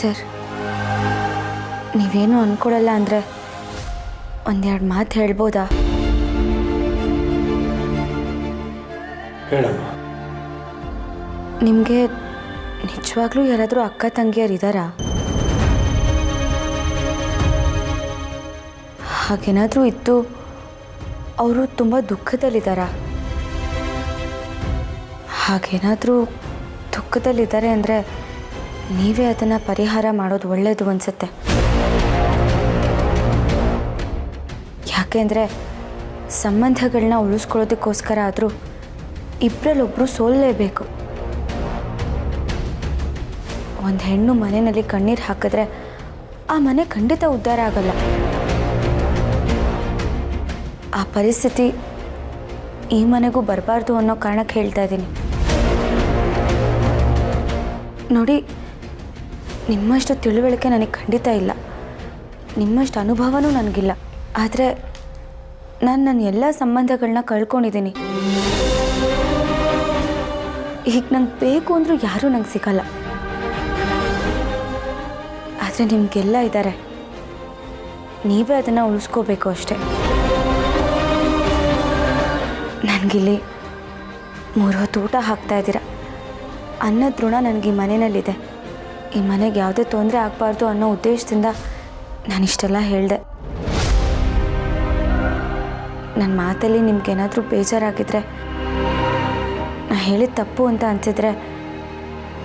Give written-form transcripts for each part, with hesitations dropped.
Sir, ನೀವೇನು ಅಂದ್ಕೊಳಲ್ಲ ಅಂದರೆ ಒಂದೆರಡು ಮಾತು ಹೇಳ್ಬೋದಾ? ಹೇಳಮ್ಮ. ನಿಮಗೆ ನಿಜವಾಗ್ಲೂ ಯಾರಾದರೂ ಅಕ್ಕ ತಂಗಿಯರಿದ್ದಾರಾ? ಹಾಗೇನಾದರೂ ಇತ್ತು ಅವರು ತುಂಬ ದುಃಖದಲ್ಲಿದ್ದಾರಾ? ಹಾಗೇನಾದರೂ ದುಃಖದಲ್ಲಿದ್ದಾರೆ ಅಂದರೆ ನೀವೇ ಅದನ್ನು ಪರಿಹಾರ ಮಾಡೋದು ಒಳ್ಳೆಯದು ಅನಿಸುತ್ತೆ. ಯಾಕೆಂದರೆ ಸಂಬಂಧಗಳನ್ನ ಉಳಿಸ್ಕೊಳ್ಳೋದಕ್ಕೋಸ್ಕರ ಆದರೂ ಇಬ್ಬರಲ್ಲೊಬ್ಬರು ಸೋಲಲೇಬೇಕು. ಒಂದು ಹೆಣ್ಣು ಮನೆಯಲ್ಲಿ ಕಣ್ಣೀರು ಹಾಕಿದ್ರೆ ಆ ಮನೆ ಖಂಡಿತ ಉದ್ಧಾರ ಆಗಲ್ಲ. ಆ ಪರಿಸ್ಥಿತಿ ಈ ಮನೆಗೂ ಬರಬಾರ್ದು ಅನ್ನೋ ಕಾರಣಕ್ಕೆ ಹೇಳ್ತಾ ಇದ್ದೀನಿ. ನೋಡಿ, ನಿಮ್ಮಷ್ಟು ತಿಳುವಳಿಕೆ ನನಗೆ ಖಂಡಿತ ಇಲ್ಲ, ನಿಮ್ಮಷ್ಟು ಅನುಭವನೂ ನನಗಿಲ್ಲ. ಆದರೆ ನಾನು ನನ್ನ ಎಲ್ಲ ಸಂಬಂಧಗಳನ್ನ ಕಳ್ಕೊಂಡಿದ್ದೀನಿ. ಈಗ ನಂಗೆ ಬೇಕು ಅಂದರೂ ಯಾರೂ ನಂಗೆ ಸಿಗಲ್ಲ. ಆದರೆ ನಿಮಗೆಲ್ಲ ಇದ್ದಾರೆ, ನೀವೇ ಅದನ್ನು ಉಳಿಸ್ಕೋಬೇಕು ಅಷ್ಟೆ. ನನಗಿಲ್ಲಿ 3 ಹೊತ್ತು ಊಟ ಹಾಕ್ತಾಯಿದ್ದೀರ. ಅನ್ನದ ಋಣ ನನಗೆ ಈ ಮನೆಯಲ್ಲಿದೆ. ಈ ಮನೆಗೆ ಯಾವುದೇ ತೊಂದರೆ ಆಗಬಾರ್ದು ಅನ್ನೋ ಉದ್ದೇಶದಿಂದ ನಾನಿಷ್ಟೆಲ್ಲ ಹೇಳಿದೆ. ನನ್ನ ಮಾತಲ್ಲಿ ನಿಮ್ಗೇನಾದರೂ ಬೇಜಾರಾಗಿದ್ದರೆ, ನಾ ಹೇಳಿದ ತಪ್ಪು ಅಂತ ಅನಿಸಿದ್ರೆ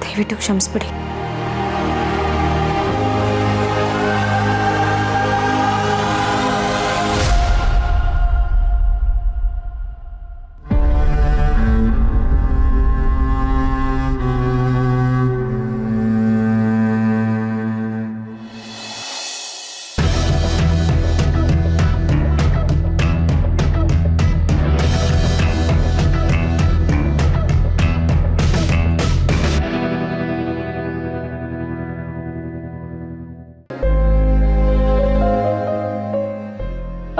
ದಯವಿಟ್ಟು ಕ್ಷಮಿಸ್ಬಿಡಿ.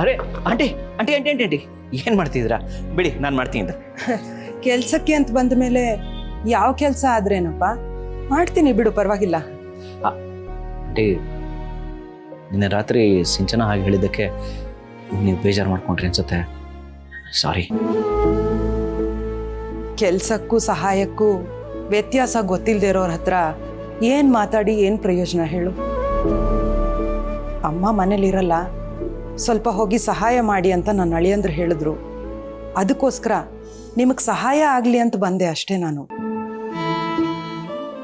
ಅರೆ aunty aunty aunty aunty aunty ಏನು ಮಾಡ್ತಿದ್ದೀರಾ? ಬಿಡಿ, ನಾನು ಮಾಡ್ತೀನಿ. ಕೆಲ್ಸಕ್ಕೆ ಅಂತ ಬಂದ ಮೇಲೆ ಯಾವ ಕೆಲಸ ಆದ್ರೇನಪ್ಪ, ಮಾಡ್ತೀನಿ ಬಿಡು, ಪರವಾಗಿಲ್ಲ. ಆಂಟಿ, ನಿನ್ನೆ ರಾತ್ರಿ ಸಿಂಚನ ಹಾಗೆ ಹೇಳಿದ್ದಕ್ಕೆ ನೀವು ಬೇಜಾರು ಮಾಡ್ಕೊಂಡ್ರಿ ಅನ್ಸುತ್ತೆ. ಸಾರಿ. ಕೆಲ್ಸಕ್ಕೂ ಸಹಾಯಕ್ಕೂ ವ್ಯತ್ಯಾಸ ಗೊತ್ತಿಲ್ಲದೆ ಇರೋರ ಹತ್ರ ಏನು ಮಾತಾಡಿ ಏನು ಪ್ರಯೋಜನ ಹೇಳು? ಅಮ್ಮ ಮನೇಲಿರಲ್ಲ, ಸ್ವಲ್ಪ ಹೋಗಿ ಸಹಾಯ ಮಾಡಿ ಅಂತ ನನ್ನ ಅಳಿಯಂದ್ರು ಹೇಳಿದ್ರು. ಅದಕ್ಕೋಸ್ಕರ ನಿಮಗೆ ಸಹಾಯ ಆಗಲಿ ಅಂತ ಬಂದೆ ಅಷ್ಟೇ ನಾನು.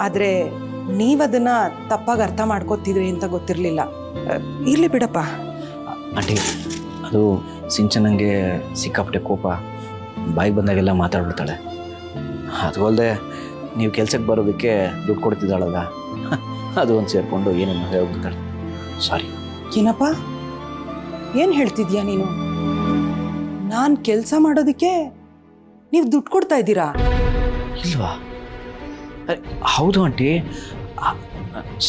ಆದರೆ ನೀವದನ್ನ ತಪ್ಪಾಗಿ ಅರ್ಥ ಮಾಡ್ಕೋತಿದ್ರಿ ಅಂತ ಗೊತ್ತಿರಲಿಲ್ಲ. ಇರಲಿ ಬಿಡಪ್ಪ. ಆಂಟಿ, ಅದು ಸಿಂಚನಂಗೆ ಸಿಕ್ಕಾಪಟ್ಟೆ ಕೋಪ, ಬಾಯಿಗೆ ಬಂದಾಗೆಲ್ಲ ಮಾತಾಡ್ಬಿಡ್ತಾಳೆ. ಅದು ಅಲ್ಲದೆ ನೀವು ಕೆಲ್ಸಕ್ಕೆ ಬರೋದಕ್ಕೆ ದುಡ್ಡು ಕೊಡ್ತಿದ್ದಾಳಲ್ಲ, ಅದು ಒಂದು ಸೇರಿಕೊಂಡು ಏನೇನು ಹೇಳ್ಬಿಡ್ತಾಳೆ. ಸಾರಿ. ಏನಪ್ಪ, ಏನು ಹೇಳ್ತಿದ್ಯಾ ನೀನು? ನಾನು ಕೆಲಸ ಮಾಡೋದಕ್ಕೆ ನೀವು ದುಡ್ಡು ಕೊಡ್ತಾ ಇದ್ದೀರಾ? ಇಲ್ವಾ? ಹೌದು ಆಂಟಿ,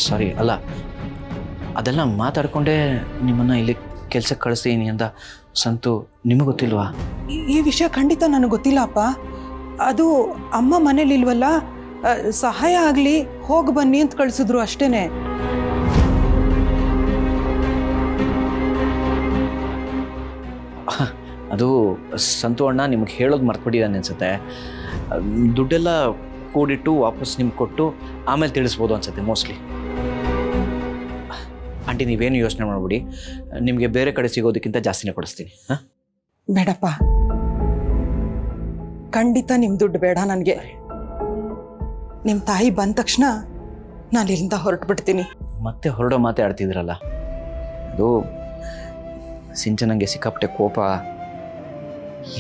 ಸಾರಿ. ಅಲ್ಲ, ಅದೆಲ್ಲ ಮಾತಾಡ್ಕೊಂಡೇ ನಿಮ್ಮನ್ನು ಇಲ್ಲಿ ಕೆಲ್ಸಕ್ಕೆ ಕಳಿಸ್ತೀನಿ ಅಂತ ಸಂತು ನಿಮಗೆ ಗೊತ್ತಿಲ್ವಾ? ಈ ವಿಷಯ ಖಂಡಿತ ನನಗೆ ಗೊತ್ತಿಲ್ಲ ಅಪ್ಪ. ಅದು ಅಮ್ಮ ಮನೇಲಿ ಇಲ್ವಲ್ಲ, ಸಹಾಯ ಆಗಲಿ ಹೋಗಿ ಬನ್ನಿ ಅಂತ ಕಳಿಸಿದ್ರು ಅಷ್ಟೇನೆ. ಅದು ಸಂತು ಅಣ್ಣ ನಿಮ್ಗೆ ಹೇಳೋದು ಮರ್ತ್ಬಿಟ್ಟಿದ್ದಾನೆ ಅನ್ಸುತ್ತೆ. ದುಡ್ಡೆಲ್ಲ ಕೂಡಿಟ್ಟು ವಾಪಸ್ ನಿಮ್ಗೆ ಕೊಟ್ಟು ಆಮೇಲೆ ತಿಳಿಸ್ಬೋದು ಅನ್ಸುತ್ತೆ ಮೋಸ್ಟ್ಲಿ. ಆಂಟಿ, ನೀವೇನು ಯೋಚನೆ ಮಾಡ್ಬಿಡಿ, ನಿಮಗೆ ಬೇರೆ ಕಡೆ ಸಿಗೋದಕ್ಕಿಂತ ಜಾಸ್ತಿನೇ ಕೊಡಿಸ್ತೀನಿ. ಹಾಂ, ಬೇಡಪ್ಪ, ಖಂಡಿತ ನಿಮ್ಮ ದುಡ್ಡು ಬೇಡ ನನಗೆ. ನಿಮ್ಮ ತಾಯಿ ಬಂದ ತಕ್ಷಣ ನಾನು ಇಲ್ಲಿಂದ ಹೊರಟು ಬಿಡ್ತೀನಿ. ಮತ್ತೆ ಹೊರಡೋ ಮಾತೇ ಆಡ್ತಿದ್ರಲ್ಲ. ಅದು ಸಿಂಚನಂಗೆ ಸಿಕ್ಕಾಪಟ್ಟೆ ಕೋಪ.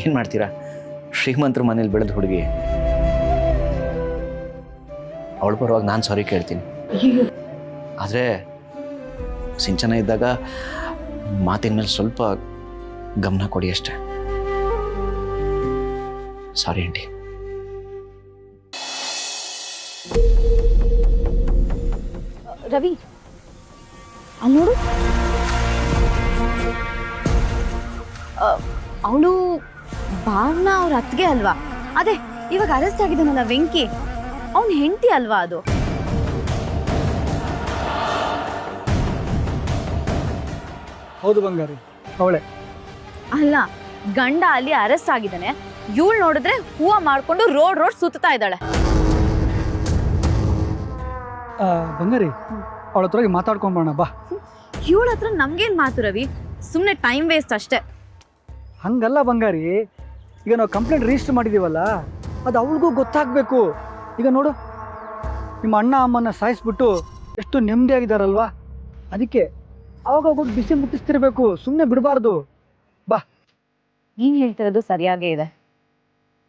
ಏನು ಮಾಡ್ತೀರಾ, ಶ್ರೀಮಂತರ ಮನೇಲಿ ಬೆಳೆದ ಹುಡುಗಿ, ಅವಳ ಪರವಾಗಿ ನಾನು ಸಾರಿ ಕೇಳ್ತೀನಿ. ಆದರೆ ಸಿಂಚನ ಇದ್ದಾಗ ಮಾತಿನ ಮೇಲೆ ಸ್ವಲ್ಪ ಗಮನ ಕೊಡಿ ಅಷ್ಟೆ. Sorry aunty. ರವಿ, ಅಲ್ಲಿ ನೋಡು, ಅವಳು ಭಾವನಾ ಅವ್ರ ಅತ್ತಿಗೆ ಅಲ್ವಾ? ಅದೇ ಇವಾಗ ಅರೆಸ್ಟ್ ಆಗಿದ್ದಾನಲ್ಲ ವೆಂಕಿ, ಅವನ ಹೆಂಡತಿ ಅಲ್ವಾ ಅದು? ಹೌದು ಬಂಗಾರಿ, ಅವಳೆ. ಅಲ್ಲ, ಗಂಡ ಅಲ್ಲಿ ಅರೆಸ್ಟ್ ಆಗಿದ್ದಾನೆ, ಇವಳು ನೋಡಿದ್ರೆ ಹೂವ ಮಾಡ್ಕೊಂಡು ರೋಡ್ ಸುತ್ತಾ ಇದ್ದಾಳೆ. ಬಂಗಾರಿ, ಅವಳ ಹತ್ರ ಮಾತಾಡ್ಕೊಂಬರೋಣ ಬಾ. ಇವಳ ಹತ್ರ ನಮ್ಗೇನ್ ಮಾತು ರವಿ, ಸುಮ್ಮನೆ ಟೈಮ್ ವೇಸ್ಟ್ ಅಷ್ಟೇ. ಹಂಗಲ್ಲ ಬಂಗಾರಿ, ಈಗ ನಾವು ಕಂಪ್ಲೇಂಟ್ ರಿಜಿಸ್ಟರ್ ಮಾಡಿದ್ದೀವಲ್ಲ, ಅದು ಅವಳಿಗೂ ಗೊತ್ತಾಗಬೇಕು. ಈಗ ನೋಡು, ನಿಮ್ಮ ಅಣ್ಣ ಅಮ್ಮನ ಸಾಯಿಸ್ಬಿಟ್ಟು ಎಷ್ಟು ನೆಮ್ಮದಿಯಾಗಿದ್ದಾರಲ್ವಾ, ಅದಕ್ಕೆ ಅವಾಗ ಹೋಗಿ ಬಿಸಿ ಮುಟ್ಟಿಸ್ತಿರ್ಬೇಕು, ಸುಮ್ಮನೆ ಬಿಡಬಾರ್ದು. ಬಾ. ನೀನ್ ಹೇಳ್ತಿರೋದು ಸರಿಯಾಗೇ ಇದೆ.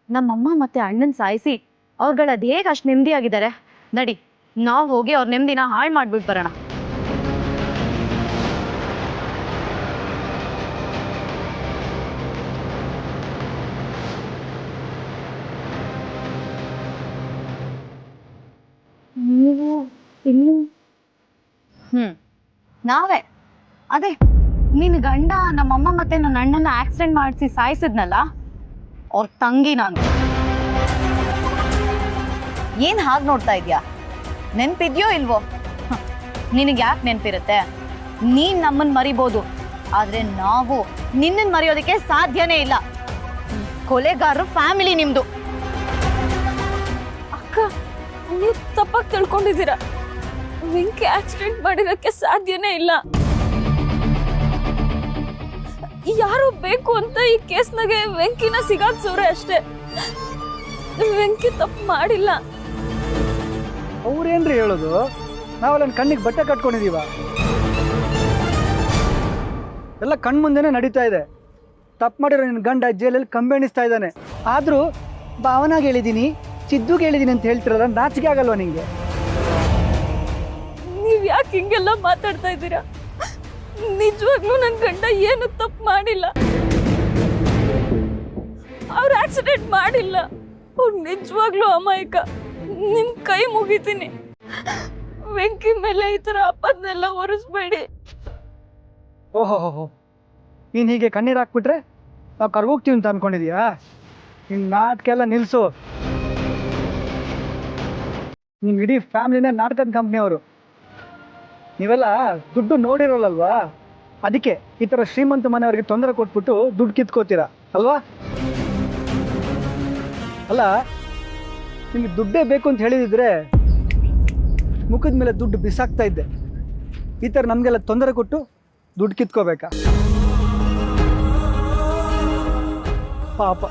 ನಮ್ಮಮ್ಮ ಮತ್ತೆ ಅಣ್ಣನ್ ಸಾಯಿಸಿ ಅವ್ರುಗಳದ್ ಹೇಗೆ ಅಷ್ಟು ನೆಮ್ಮದಿಯಾಗಿದ್ದಾರೆ. ನಡಿ, ನಾವು ಹೋಗಿ ಅವ್ರ ನೆಮ್ಮದಿನ ಹಾಳು ಮಾಡ್ಬಿಟ್ಟು ಬರೋಣ. ನೀವು ಇನ್ನು ನಾವೇ ಅದೇ ನಿನ್ ಗಂಡ ನಮ್ಮಮ್ಮ ಮತ್ತೆ ನನ್ನ ಅಣ್ಣನ ಆಕ್ಸಿಡೆಂಟ್ ಮಾಡಿಸಿ ಸಾಯಿಸಿದ್ನಲ್ಲ, ಅವ್ರ ತಂಗಿ ನಾನು. ಏನ್ ಹಾಗೆ ನೋಡ್ತಾ ಇದ್ಯಾ? ನೆನ್ಪಿದ್ಯೋ ಇಲ್ವೋ? ನಿನಗೆ ಯಾಕೆ ನೆನ್ಪಿರುತ್ತೆ? ನೀನ್ ನಮ್ಮನ್ ಮರಿಬೋದು, ಆದ್ರೆ ನಾವು ನಿನ್ನನ್ ಮರೆಯೋದಕ್ಕೆ ಸಾಧ್ಯನೇ ಇಲ್ಲ. ಕೊಲೆಗಾರರು ಫ್ಯಾಮಿಲಿ ನಿಮ್ದು. ಅಕ್ಕ, ನೀವು ತಪ್ಪಾಗಿ ತಿಳ್ಕೊಂಡಿದ್ದೀರಾ. ವೆಂಕಿ ಆಕ್ಸಿಡೆಂಟ್ ಮಾಡಿರೋಕ್ಕೆ ಸಾಧ್ಯನೇ ಇಲ್ಲ. ಯಾರು ಬೇಕು ಅಂತ ಈ ಕೇಸ್ನಾಗೆ ವೆಂಕಿನ ಸಿಗಾಕ್ಸವ್ರೆ ಅಷ್ಟೇ. ವೆಂಕಿ ತಪ್ಪು ಮಾಡಿಲ್ಲ. ಅವ್ರೇನ್ರಿ ಹೇಳೋದು? ನಾವೆಲ್ಲ ಕಣ್ಣಿಗೆ ಬಟ್ಟೆ ಕಟ್ಕೊಂಡಿದೀವ? ಎಲ್ಲ ಕಣ್ಮುಂದೆನೇ ನಡೀತಾ ಇದೆ. ತಪ್ಪು ಮಾಡಿರೋ ನಿನ್ನ ಗಂಡ ಜೈಲಲ್ಲಿ ಕಂಬೆಣಿಸ್ತಾ ಇದ್ದಾನೆ. ಆದರೂ ಭಾವನಾಗಿ ಹೇಳಿದ್ದೀನಿ, ಸಿದ್ದುಗೆ ಹೇಳಿದ್ದೀನಿ ಅಂತ ಹೇಳ್ತಿರಲ್ಲ, ನಾಚಿಕೆ ಆಗಲ್ವಾ ನಿಂಗೆ? ನೀವ್ ಯಾಕೆ ಹಿಂಗೆಲ್ಲ ಮಾತಾಡ್ತಾ ಇದ್ದೀರಾ? ನಿಜವಾಗ್ಲೂ ನನ್ನ ಗಂಡ ಏನು ತಪ್ಪು ಮಾಡಿಲ್ಲ. ಅವ್ರು ಆಕ್ಸಿಡೆಂಟ್ ಮಾಡಿಲ್ಲ. ಅವ್ರು ನಿಜವಾಗ್ಲೂ ಅಮಾಯಕ. ನಿಮ್ ಕೈ ಮುಗಿತೀನಿ, ವೆಂಕಿ ಮೇಲೆ ಈ ತರ ಅಪದ್ನೆಲ್ಲ ಹೊರಿಸ್ಬೇಡಿ. ಓಹೋ, ನೀನು ಹೀಗೆ ಕಣ್ಣೀರು ಹಾಕ್ಬಿಟ್ರೆ ನಾವು ಕರ್ಗೋಗ್ತೀವಿ ಅಂತ ಅನ್ಕೊಂಡಿದೀಯಾ? ನಿನ್ನ ನಾಟಕ ಎಲ್ಲ ನಿಲ್ಲಿಸು. ನಿಮ್ಮ ಇಡೀ ಫ್ಯಾಮಿಲಿನೇ ನಾಟಕದ ಕಂಪ್ನಿಯವರು. ನೀವೆಲ್ಲ ದುಡ್ಡು ನೋಡಿರೋಲ್ಲಲ್ವಾ, ಅದಕ್ಕೆ ಈ ಥರ ಶ್ರೀಮಂತ ಮನೆಯವ್ರಿಗೆ ತೊಂದರೆ ಕೊಟ್ಬಿಟ್ಟು ದುಡ್ಡು ಕಿತ್ಕೋತೀರಾ ಅಲ್ವಾ? ಅಲ್ಲ, ನಿಮಗೆ ದುಡ್ಡೇ ಬೇಕು ಅಂತ ಹೇಳಿದಿದ್ರೆ ಮುಖದ ಮೇಲೆ ದುಡ್ಡು ಬಿಸಾಕ್ತಾ ಇದ್ದೆ. ಈ ಥರ ನಮಗೆಲ್ಲ ತೊಂದರೆ ಕೊಟ್ಟು ದುಡ್ಡು ಕಿತ್ಕೋಬೇಕಾ? ಪಾಪ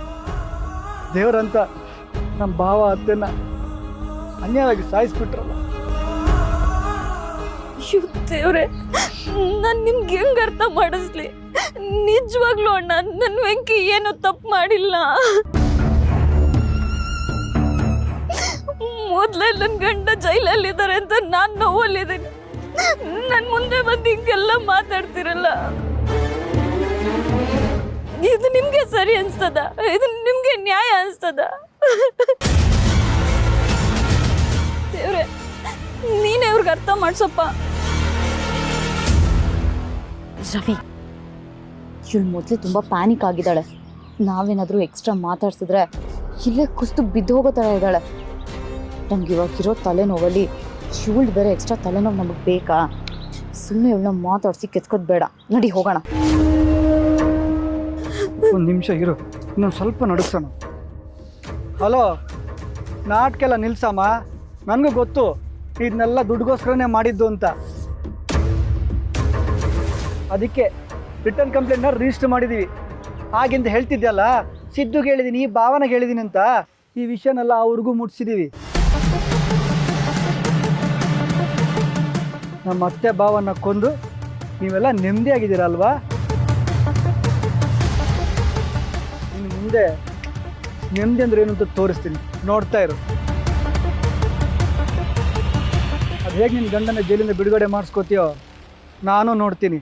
ದೇವರಂತ ನಮ್ಮ ಭಾವ ಅತ್ತೆನ ಅನ್ಯಾಯವಾಗಿ ಸಾಯಿಸ್ಬಿಟ್ರಲ್ಲ. ದೇವ್ರೆ, ನಾನು ನಿಮ್ಗೆ ಹೆಂಗ್ ಅರ್ಥ ಮಾಡಿಸ್ಲಿ? ನಿಜವಾಗ್ಲೂ ಅಣ್ಣ, ನನ್ನ ವೆಂಕಿ ಏನು ತಪ್ಪು ಮಾಡಿಲ್ಲ. ಮೊದ್ಲೇ ನನ್ನ ಗಂಡ ಜೈಲಲ್ಲಿದ್ದಾರೆ ಅಂತ ನಾನು ನೋವಲ್ಲಿದ್ದೀನಿ. ನನ್ ಮುಂದೆ ಬಂದು ಹಿಂಗೆಲ್ಲ ಮಾತಾಡ್ತಿರಲ್ಲ, ಇದು ನಿಮ್ಗೆ ಸರಿ ಅನ್ಸ್ತದ? ಇದು ನಿಮ್ಗೆ ನ್ಯಾಯ ಅನ್ಸ್ತದ? ದೇವ್ರೆ, ನೀನೇ ಅವ್ರಿಗೆ ಅರ್ಥ ಮಾಡ್ಸಪ್ಪ. ರವಿ, ಇವಳು ಮೊದಲೇ ತುಂಬ ಪ್ಯಾನಿಕ್ ಆಗಿದ್ದಾಳೆ. ನಾವೇನಾದರೂ ಎಕ್ಸ್ಟ್ರಾ ಮಾತಾಡ್ಸಿದ್ರೆ ಇಲ್ಲೇ ಕುಸ್ತು ಬಿದ್ದೋಗೋ ಥರ ಇದ್ದಾಳೆ. ನಮ್ಗೆ ಇವಾಗಿರೋ ತಲೆನೋವಲ್ಲಿ ಇವಳು ಬೇರೆ ಎಕ್ಸ್ಟ್ರಾ ತಲೆನೋವು ನಮಗೆ ಬೇಕಾ? ಸುಮ್ಮನೆ ಇವಳನ್ನ ಮಾತಾಡಿಸಿ ಕೆತ್ಕೋದು ಬೇಡ. ನಡಿ ಹೋಗೋಣ. ಒಂದು ನಿಮಿಷ ಇರು, ಇನ್ನೊಂದು ಸ್ವಲ್ಪ ನಡುಗ್ಸೋಣ. ಹಲೋ, ನಾಟಕೆಲ್ಲ ನಿಲ್ಸಮ್ಮ. ನನಗೂ ಗೊತ್ತು ಇದನ್ನೆಲ್ಲ ದುಡ್ಡುಗೋಸ್ಕರನೇ ಮಾಡಿದ್ದು ಅಂತ. ಅದಕ್ಕೆ ರಿಟರ್ನ್ ಕಂಪ್ಲೇಂಟ್ನ ರಿಜಿಸ್ಟರ್ ಮಾಡಿದ್ದೀವಿ. ಹಾಗೆಂತ ಹೇಳ್ತಿದ್ಯಲ್ಲ, ಸಿದ್ದುಗೆ ಹೇಳಿದ್ದೀನಿ, ಭಾವನೆಗೆ ಹೇಳಿದ್ದೀನಿ ಅಂತ, ಈ ವಿಷಯನೆಲ್ಲ ಅವ್ರಿಗೂ ಮುಟ್ಸಿದ್ದೀವಿ. ನಮ್ಮ ಅತ್ತೆ ಭಾವನ ಕೊಂದು ನೀವೆಲ್ಲ ನೆಮ್ಮದಿಯಾಗಿದ್ದೀರಲ್ವಾ? ಇನ್ನು ಮುಂದೆ ನೆಮ್ಮದಿ ಅಂದ್ರೆ ಏನು ಅಂತ ತೋರಿಸ್ತೀನಿ, ನೋಡ್ತಾ ಇರು. ಅದು ಹೇಗೆ ನಿನ್ನ ಗಂಡನ ಜೈಲಿಂದ ಬಿಡುಗಡೆ ಮಾಡಿಸ್ಕೋತೀಯೋ ನಾನು ನೋಡ್ತೀನಿ.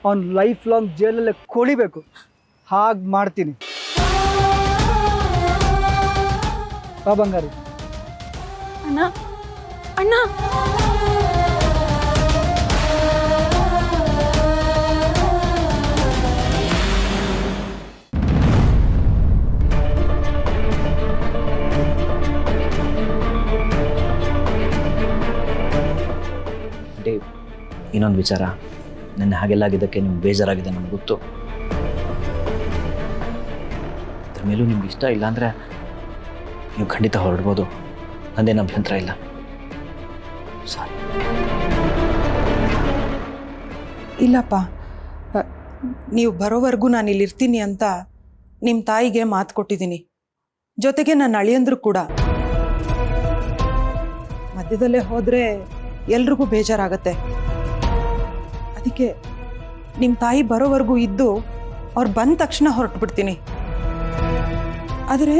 ಅವ್ನು ಲೈಫ್ ಲಾಂಗ್ ಜೈಲಲ್ಲೇ ಕೊಳಿಬೇಕು, ಹಾಗೆ ಮಾಡ್ತೀನಿ. ಬಾ ಬಂಗಾರಿ. ಅಣ್ಣ, ಅಣ್ಣ, ಡೇವ್, ಇನ್ನೊಂದು ವಿಚಾರ. ನನ್ನ ಹಾಗೆಲ್ಲ ಆಗಿದ್ದಕ್ಕೆ ನಿಮ್ಗೆ ಬೇಜಾರಾಗಿದೆ ನನಗೆ ಗೊತ್ತು. ಅದ್ರ ಮೇಲೂ ನಿಮ್ಗೆ ಇಷ್ಟ ಇಲ್ಲ ಅಂದರೆ ನೀವು ಖಂಡಿತ ಹೊರಡ್ಬೋದು, ನಂದೇನು ಅಭ್ಯಂತರ ಇಲ್ಲ. ಸಾರಿ. ಇಲ್ಲಪ್ಪ, ನೀವು ಬರೋವರೆಗೂ ನಾನು ಇಲ್ಲಿರ್ತೀನಿ ಅಂತ ನಿಮ್ಮ ತಾಯಿಗೆ ಮಾತು ಕೊಟ್ಟಿದ್ದೀನಿ. ಜೊತೆಗೆ ನನ್ನ ಅಳಿಯಂದ್ರು ಕೂಡ. ಮಧ್ಯದಲ್ಲೇ ಹೋದರೆ ಎಲ್ರಿಗೂ ಬೇಜಾರಾಗತ್ತೆ. ಅದಕ್ಕೆ ನಿಮ್ಮ ತಾಯಿ ಬರೋವರೆಗೂ ಇದ್ದು ಅವ್ರು ಬಂದ ತಕ್ಷಣ ಹೊರಟುಬಿಡ್ತೀನಿ. ಆದರೆ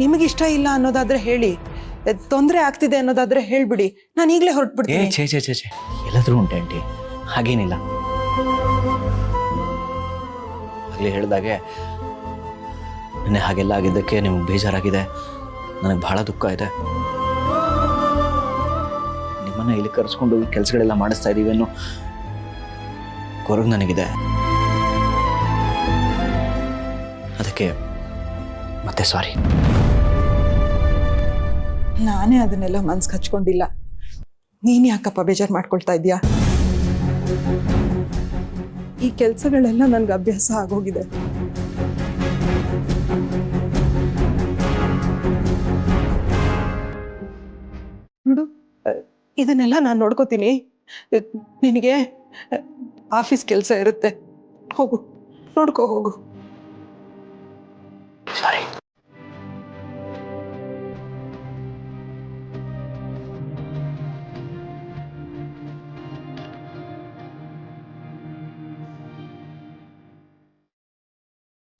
ನಿಮಗಿಷ್ಟ ಇಲ್ಲ ಅನ್ನೋದಾದರೆ ಹೇಳಿ, ತೊಂದರೆ ಆಗ್ತಿದೆ ಅನ್ನೋದಾದರೆ ಹೇಳಿಬಿಡಿ, ನಾನು ಈಗಲೇ ಹೊರಟುಬಿಡ್ತೀನಿ. ಛೇ ಎಲ್ಲಾದರೂ ಉಂಟೆ ಆಂಟಿ, ಹಾಗೇನಿಲ್ಲ. ಆಗಲೇ ಹೇಳಿದಾಗೆ ನೆನ್ನೆ ಹಾಗೆಲ್ಲ ಆಗಿದ್ದಕ್ಕೆ ನಿಮ್ಗೆ ಬೇಜಾರಾಗಿದೆ, ನನಗೆ ಬಹಳ ದುಃಖ ಇದೆ. ನಿಮ್ಮನ್ನ ಇಲ್ಲಿ ಕರೆಸ್ಕೊಂಡು ಈ ಕೆಲಸಗಳೆಲ್ಲ ಮಾಡಿಸ್ತಾ ಇದ್ದೀವಿ ಅನ್ನೋ ಕೊರಗು ನನಗಿದೆ. ಅದಕ್ಕೆ ಮತ್ತೆ ಸಾರಿ. ನಾನೇ ಅದನ್ನೆಲ್ಲ ಮನ್ಸಿಗೆ ಹಚ್ಕೊಂಡಿಲ್ಲ. ನೀನು ಯಾಕಪ್ಪ ಬೇಜಾರು ಮಾಡ್ಕೊಳ್ತಾ ಇದೀಯಾ? ಈ ಕೆಲಸಗಳೆಲ್ಲ ನನ್ಗೆ ಅಭ್ಯಾಸ ಆಗೋಗಿದೆ. ನೋಡು, ಇದನ್ನೆಲ್ಲ ನಾನು ನೋಡ್ಕೋತೀನಿ. ನಿನಗೆ ಆಫೀಸ್ ಕೆಲಸ ಇರುತ್ತೆ, ಹೋಗು ನೋಡ್ಕೋ ಹೋಗು. ಸಾರಿ.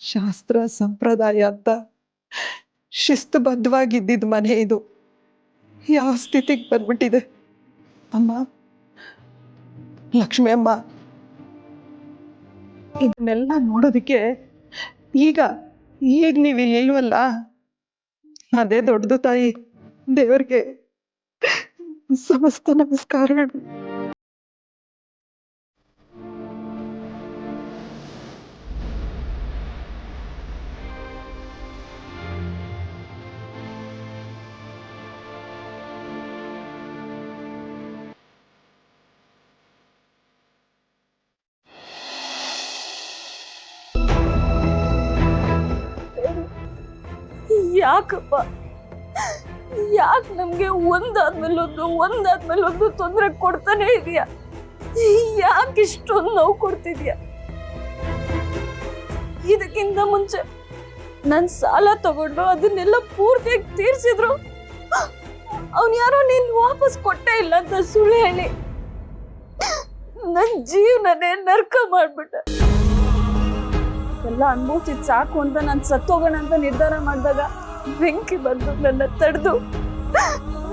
ಶಾಸ್ತ್ರ ಸಂಪ್ರದಾಯ ಅಂತ ಶಿಸ್ತುಬದ್ಧವಾಗಿದ್ದಿದ್ದ ಮನೆ ಇದು ಯಾವ ಸ್ಥಿತಿಗೆ ಬಂದ್ಬಿಟ್ಟಿದೆ. ಅಮ್ಮ, ಲಕ್ಷ್ಮಿ ಅಮ್ಮ, ಇದನ್ನೆಲ್ಲ ನೋಡೋದಕ್ಕೆ ಈಗ ನೀವು ಇಲ್ವಲ್ಲ, ಅದೇ ದೊಡ್ಡದು ತಾಯಿ. ದೇವರಿಗೆ ಸಮಸ್ತ ನಮಸ್ಕಾರಗಳು. ಯಾಕಪ್ಪ, ಯಾಕೆ ನಮ್ಗೆ ಒಂದಾದ್ಮೇಲೊಂದು ತೊಂದರೆ ಕೊಡ್ತಾನೆ ಇದೆಯಾ? ಯಾಕೆ ಇಷ್ಟೊಂದು ನೋವು ಕೊಡ್ತಿದ್ಯಾ? ಇದಕ್ಕಿಂತ ಮುಂಚೆ ನನ್ ಸಾಲ ತಗೊಂಡು ಅದನ್ನೆಲ್ಲ ಪೂರ್ತಿಯಾಗಿ ತೀರ್ಸಿದ್ರು ಅವನ್ ಯಾರೋ ನೀನ್ ವಾಪಸ್ ಕೊಟ್ಟೇ ಇಲ್ಲ ಅಂತ ಸುಳ್ಳು ಹೇಳಿ ನನ್ ಜೀವನನೇ ನರ್ಕ ಮಾಡ್ಬಿಟ್ಟ. ಎಲ್ಲ ಅನ್ಭವಿಸಿದ್ ಸಾಕು ಅಂತ ನಾನು ಸತ್ತೋಗೋಣ ಅಂತ ನಿರ್ಧಾರ ಮಾಡಿದಾಗ ಬೆಂಕಿ ಬಂದು ನನ್ನ ತಡೆದು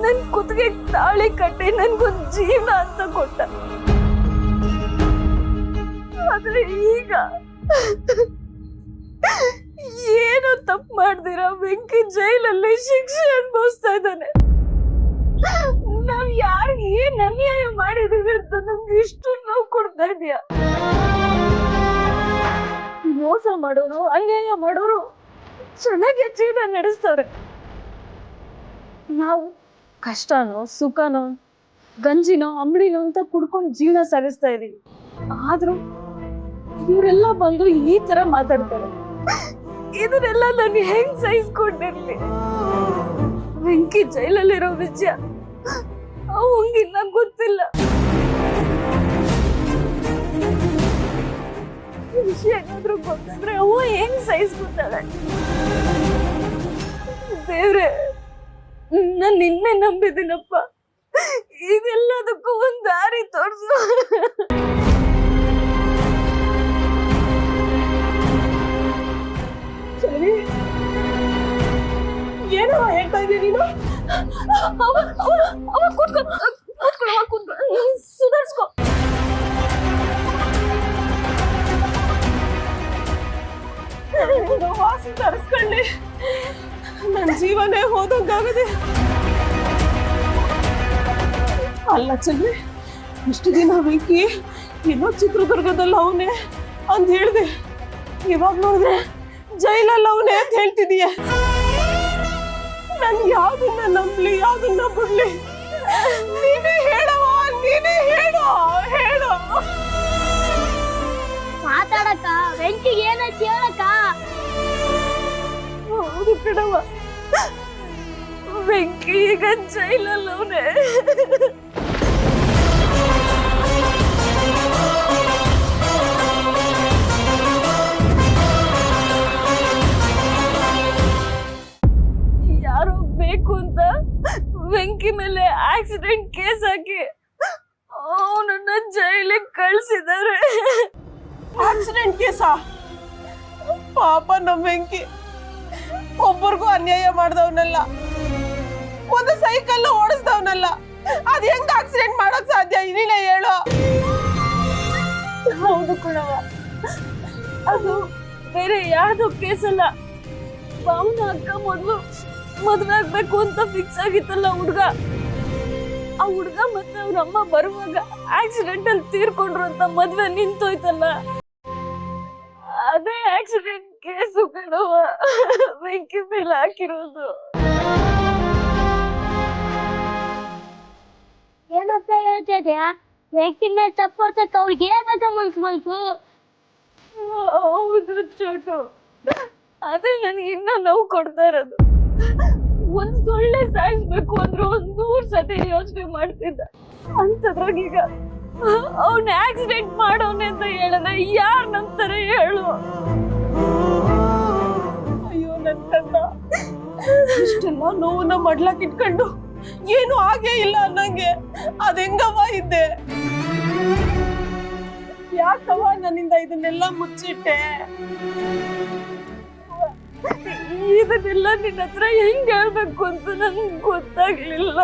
ನನ್ ಕುತ್ತಿಗೆ ತಾಳಿ ಕಟ್ಟಿ ನನ್ಗೊಂದು ಜೀವನ ಅಂತ ಕೊಟ್ಟ. ಆದ್ರೆ ಈಗ ಏನು ತಪ್ಪು ಮಾಡ್ದಿರ ಬೆಂಕಿ ಜೈಲಲ್ಲಿ ಶಿಕ್ಷೆ ಅನುಭವಿಸ್ತಾ ಇದ್ದಾನೆ. ನಾವ್ ಯಾರಿಗೆ ಏನ್ ಅನ್ಯಾಯ ಮಾಡಿದೀವಿ ಅಂತ ನಮ್ಗೆ ಇಷ್ಟು ನೋವು ಕೊಡ್ತಾ ಇದೀಯ? ಮೋಸ ಮಾಡೋರು, ಅನ್ಯಾಯ ಮಾಡೋರು ಚೆನ್ನಾಗಿ ಜೀವನ ನಡೆಸ್ತಾರೆ. ನಾವು ಕಷ್ಟನೋ ಸುಖನೋ ಗಂಜಿನೋ ಅಂಬಳಿನೋ ಅಂತ ಕುಡ್ಕೊಂಡು ಜೀವನ ಸಾಗಿಸ್ತಾ ಇದೀವಿ. ಆದ್ರೂ ಇವರೆಲ್ಲ ಬಂದು ಈ ತರ ಮಾತಾಡ್ತಾರೆ. ಇದನ್ನೆಲ್ಲ ನಾನು ಹೆಂಗ್ ಸಹಿಸ್ಕೊಂಡಿರ್ಲಿ? ಬೆಂಕಿ ಜೈಲಲ್ಲಿರೋ ವಿಷಯ ಅವಂಗಿನ್ನ ಗೊತ್ತಿಲ್ಲ. ವಿಷಯ ಏನಾದ್ರೂ ಗೊತ್ತಾದ್ರೆ ಅವ ಹೆಂಗ್ ಸಹಿಸ್ಕೊತಾಳೆ? ದೇವ್ರೆ, ನಾನ್ ನಿನ್ನೆ ನಂಬಿದ್ದೀನಪ್ಪ, ಇದೆಲ್ಲದಕ್ಕೂ ಒಂದ್ ದಾರಿ ತೋರ್ಸು. ಸರಿ, ಏನೋ ಹೇಳ್ತಾ ಇದೀಯ ನೀನು? ಅವ ಕೂತ್ಕೊ, ಸುಧಾರಿಸ್ಕೊ. ವಾಸಿ ತರಿಸ್ಕೊಳ್ಳಿ, ನನ್ನ ಜೀವನೇ ಹೋದಂಗಾಗದೆ. ಅಲ್ಲ ಚೆಲ್ವಿ, ಇಷ್ಟು ದಿನ ಬೆಂಕಿ ಇನ್ನೂ ಚಿತ್ರದುರ್ಗದಲ್ಲಿ ಅವನೇ ಅಂತ ಹೇಳ್ದೆ, ಇವಾಗ ನೋಡಿದ್ರೆ ಜೈಲಲ್ಲಿ ಅವನೇ ಅಂತ ಹೇಳ್ತಿದೀಯ. ನನ್ ಯಾವ್ದನ್ನ ನಂಬ್ಲಿ, ಯಾವ್ದನ್ನ ಬಿಡ್ಲಿ? ನೀನೇ ಹೇಳವ. ನೀನೇ ಹೇಳು ಹೇಳು. ಮಾತಾಡಕ್ಕ ವೆಂಕಿಗೆ ಏನೈತಿ ಹೇಳಕ್ಕ. ಹೌದು ಕಣವ, ವೆಂಕಿ ಈಗ ಜೈಲಲ್ಲವನೇ. ಯಾರೋ ಬೇಕು ಅಂತ ವೆಂಕಿ ಮೇಲೆ ಆಕ್ಸಿಡೆಂಟ್ ಕೇಸ್ ಹಾಕಿ ಅವನನ್ನ ಜೈಲಿಗೆ ಕಳ್ಸಿದ್ದಾರೆ. ಆಕ್ಸಿಡೆಂಟ್ ಕೇಸಾ? ಪಾಪ ನಮ್ಮ ವೆಂಕಿ ಒಬ್ಬರಿಗೂ ಅನ್ಯಾಯ ಮಾಡ್ದವನಲ್ಲ, ಒಂದು ಸೈಕಲ್ ಓಡಿಸ್ದವನಲ್ಲ. ಅದ್ ಹೆಂಗ್ ಆಕ್ಸಿಡೆಂಟ್ ಮಾಡಕ್ ಸಾಧ್ಯ? ನೀನೇ ಹೇಳೋ. ಹೌದು ಕಣವ, ಅದು ಬೇರೆ ಯಾವ್ದು ಕೇಸ್ ಅಲ್ಲ. ಭಾವನ ಅಕ್ಕ ಮದ್ವೆ ಆಗ್ಬೇಕು ಅಂತ ಫಿಕ್ಸ್ ಆಗಿತ್ತಲ್ಲ ಹುಡ್ಗ. ಆ ಹುಡ್ಗ ಮತ್ತೆ ಅವ್ರ ಅಮ್ಮ ಬರುವಾಗ ಆಕ್ಸಿಡೆಂಟ್ ಅಲ್ಲಿ ತೀರ್ಕೊಂಡ್ರು ಅಂತ ಮದ್ವೆ ನಿಂತೋಯ್ತಲ್ಲ. ಅದೇ ಆಕ್ಸಿಡೆಂಟ್ ಕೇಸು ಕಣವ ವೆಂಕಿ ಮೇಲೆ ಹಾಕಿರೋದು. ಏನಂತ ಹೇಳ್ತಿದ್ಯಾ? ವೆಂಕಿ ಮೇಲೆ ತಪ್ಪು ಹೊರ್ತಕ್ಕ ಅವ್ರಿಗೆ ಏನಂತ ಮನ್ಸು? ಹೌದು ಚೋಟು, ಅದೇ ನನಗೆ ಇನ್ನೂ ನೋವು ಕೊಡ್ತಾ ಇರೋದು. ಒಂದ್ ಸೊಳ್ಳೆ ಸಾಯಿಸ್ಬೇಕು ಅಂದ್ರೆ 100 ಸತಿ ಯೋಚನೆ ಮಾಡ್ತಿದ್ದ. ಅಂತದ್ರಾಗೀಗ ಅವನ್ ಆಕ್ಸಿಡೆಂಟ್ ಮಾಡೋನೆ ಅಂತ ಹೇಳಿದ್ರೆ ಯಾರ್ ನಂಬ್ತಾರೆ ಹೇಳು? ಅಯ್ಯೋ ನನ್ ಕಂದ, ಇಷ್ಟೆಲ್ಲ ನೋವನ್ನ ಮಡ್ಲಕ್ ಇಟ್ಕೊಂಡು ಏನು ಆಗೇ ಇಲ್ಲ ಅನ್ನಂಗೆ ಅದೆಂಗವ ಇದ್ದೆ. ಯಾಕವ ನನ್ನಿಂದ ಇದನ್ನೆಲ್ಲ ಮುಚ್ಚಿಟ್ಟೆ? ಇದನ್ನೆಲ್ಲ ನಿನ್ನ ಹತ್ರ ಹೆಂಗ್ ಹೇಳ್ಬೇಕು ಅಂತ ನನ್ಗೆ ಗೊತ್ತಾಗ್ಲಿಲ್ಲ.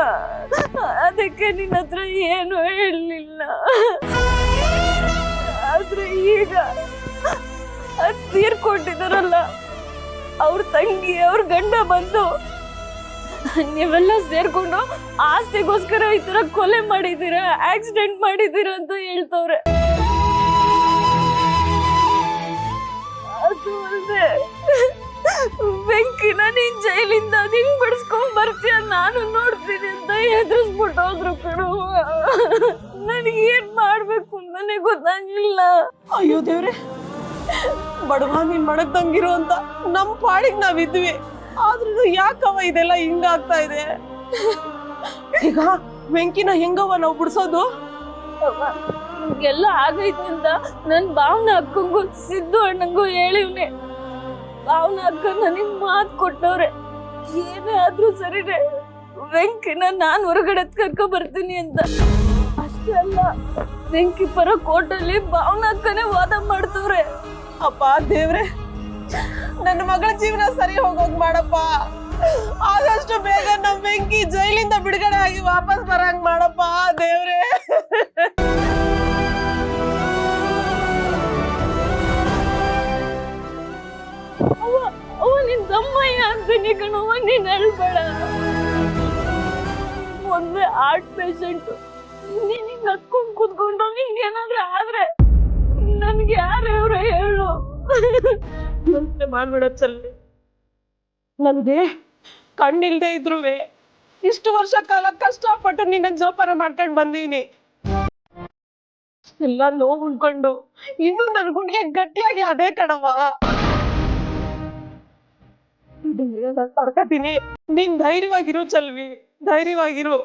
ಅದಕ್ಕೆ ನಿನ್ನ ಹತ್ರ ಏನು ಹೇಳಲಿಲ್ಲ. ಆದ್ರೆ ಈಗ ತೀರ್ಕೊಂಡಿದಾರಲ್ಲ ಅವ್ರ ತಂಗಿ ಅವ್ರ ಗಂಡ ಬಂದು ನೀವೆಲ್ಲ ಸೇರ್ಕೊಂಡು ಆಸ್ತಿಗೋಸ್ಕರ ಈ ತರ ಕೊಲೆ ಮಾಡಿದೀರ, ಆಕ್ಸಿಡೆಂಟ್ ಮಾಡಿದೀರ ಅಂತ ಹೇಳ್ತವ್ರೆ. ಅದು ಅಲ್ಲದೆ ವೆಂಕಿನ ನೀನ್ ಜೈಲಿಂದ ಹಿಂಗ್ ಬಿಡಿಸ್ಕೊಂಡ್ ಬರ್ತೀಯ, ನಾನು ನೋಡ್ತೀನಿ ಅಂತ ಹೆದರ್ಸ್ಬಿಟ್ಟು ಹೋದ್ರು ಕಣೋ. ನನಗೆ ಏನ್ ಮಾಡ್ಬೇಕು ನನಗೆ ಗೊತ್ತಾಗ್ಲಿಲ್ಲ. ಅಯ್ಯೋ ದೇವ್ರೆ, ಬಡವ ನೀನ್ ಮಾಡಕ್ದಂಗಿರೋ ಅಂತ ನಮ್ ಪಾಡಿಗೆ ನಾವಿದ್ವಿ. ಆದ್ರೂ ಯಾಕವ ಇದೆಲ್ಲ ಹಿಂಗಾಗ್ತಾ ಇದೆ? ಈಗ ವೆಂಕಿನ ಹೆಂಗವ ನಾವು ಬಿಡ್ಸೋದು? ಎಲ್ಲ ಆಗೈತೆ ಅಂತ ನನ್ ಭಾವನ ಅಕ್ಕಂಗೂ ಸಿದ್ದು ಅಣ್ಣಂಗೂ ಹೇಳಿವ್ನೆ. ಭಾವನ ಅಕ್ಕ ನನಗ್ ಮಾತು ಕೊಟ್ಟವ್ರೆ, ಏನೇ ಆದ್ರೂ ಸರಿನೆ ವೆಂಕಿನ ನಾನ್ ಹೊರಗಡೆ ಕರ್ಕೊ ಬರ್ತೀನಿ ಅಂತ. ಅಷ್ಟೇ ಅಲ್ಲ, ವೆಂಕಿ ಪರ ಕೋರ್ಟಲ್ಲಿ ಭಾವನ ಅಕ್ಕನೇ ವಾದ ಮಾಡ್ತವ್ರೆ. ಅಪ್ಪ ದೇವ್ರೆ, ನನ್ನ ಮಗಳ ಜೀವನ ಸರಿ ಹೋಗೋಗ್ ಮಾಡಪ್ಪ. ಆದಷ್ಟು ಬೇಗ ನಮ್ ವೆಂಕಿ ಜೈಲಿಂದ ಬಿಡುಗಡೆ ಆಗಿ ವಾಪಸ್ ಬರಂಗ್ ಮಾಡಪ್ಪ ದೇವ್ರೆ. ನಿನ್ ತಮ್ಮಯ್ಯ ಅಂತೀನಿ ಕಣವ, ನೀನ್ ಹೇಳ್ಬೇಡ. ಮೊದ್ಲೇ ಹಾರ್ಟ್ ಪೇಷಂಟ್, ನೀನ್ ಹಿಂಗ್ ಹತ್ಕೊಂಡ್ ಕೂತ್ಕೊಂಡು ನಿಂಗೇನಾದ್ರೂ ಆದ್ರೆ ನನ್ಗೆ ಯಾರು ಇವ್ರು ಹೇಳು? ಮಾಡ್ಬೇಡ ಚಲ್ಲಿ. ನನ್ಗೆ ಕಣ್ಣಿಲ್ದೆ ಇದ್ರುವೆ ಇಷ್ಟು ವರ್ಷ ಕಾಲ ಕಷ್ಟಪಟ್ಟು ನಿನ್ನ ಜೋಪಾನ ಮಾಡ್ಕೊಂಡ್ ಬಂದೀನಿ. ಎಲ್ಲ ನೋವು ಉಂಡ್ಕೊಂಡು ಇನ್ನು ನನ್ ಗುಂಡಿಗೆ ಗಟ್ಟಿಯಾಗಿ ಅದೇ ಕಣವ. ತಡ್ಕತೀನಿ, ನೀನ್ ಧೈರ್ಯವಾಗಿರು ಚಲ್ವಿ, ಧೈರ್ಯವಾಗಿರು.